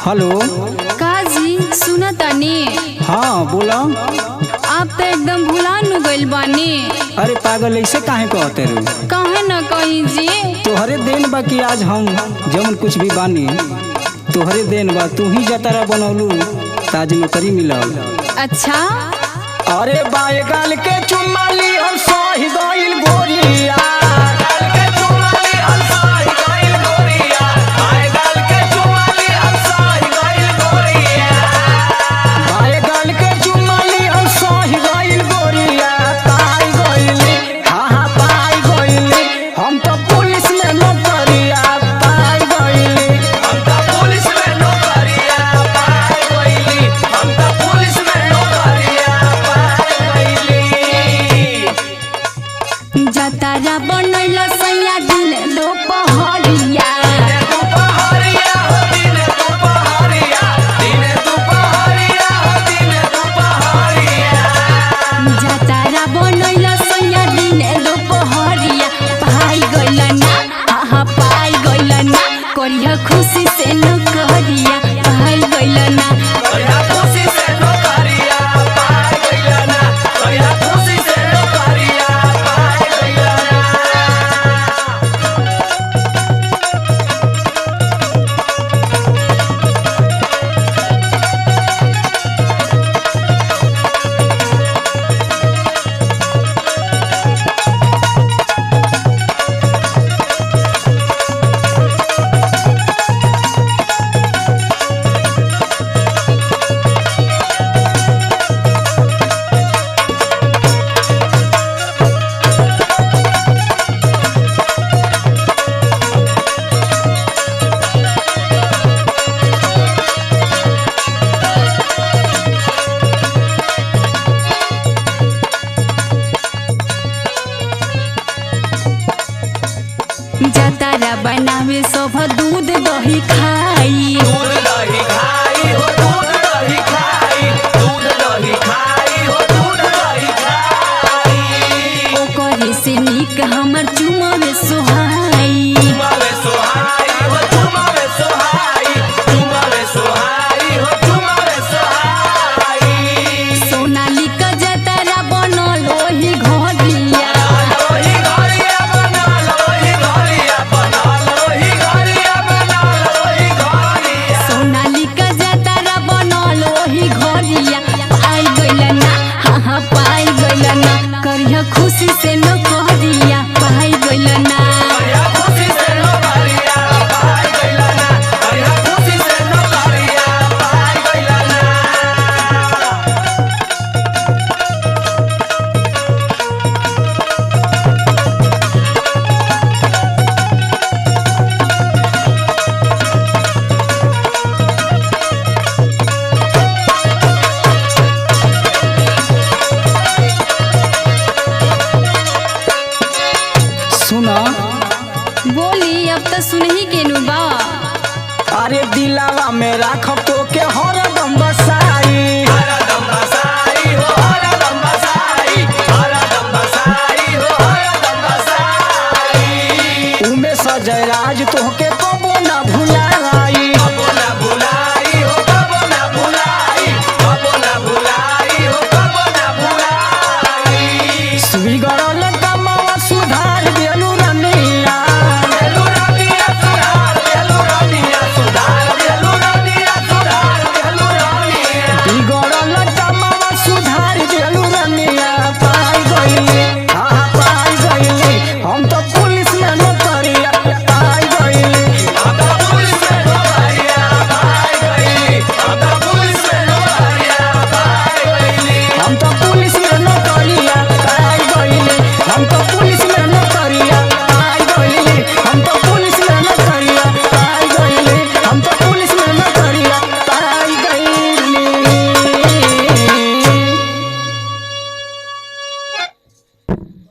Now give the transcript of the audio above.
Hello. काजी सुना तानी। हाँ बोला। आप तो एकदम भुला नु गइल बानी। अरे पागल ऐसे काहे कहते रू? काहे न कही जी। तोहरे देन बा कि आज हम जमन कुछ भी बानी तोहरे देन बा। तू ही जतारा बनौलू ताज नौकरी मिलल। अच्छा अरे बाए गाल के चुम्मा ली हम सही गइल गोरिया। जतारा बनैला सैया दिन दोपहरिया। जतारा बनैला सैया दिन दोपहरिया। पाई गइल ना हाँ पाई गइल ना करिया खुशी से न करिया। पाई गइल ना जतारा बनावे सब दूध दही खाई। ओकरे से नीक हमर चुमावे सोहाई। सोनालिका जतारा बनल ओही घरिया। सोनालिका जतारा बनल ओही घरिया। पाई गइल ना हाँ पाई गइल ना करिया खुशी से न करिया। पाई गइल ना सुना। बोली अब तो सुन ही के नु बा। अरे दिलावा में राखब तो के हरदम बसाई। उमे सजय राज तोहके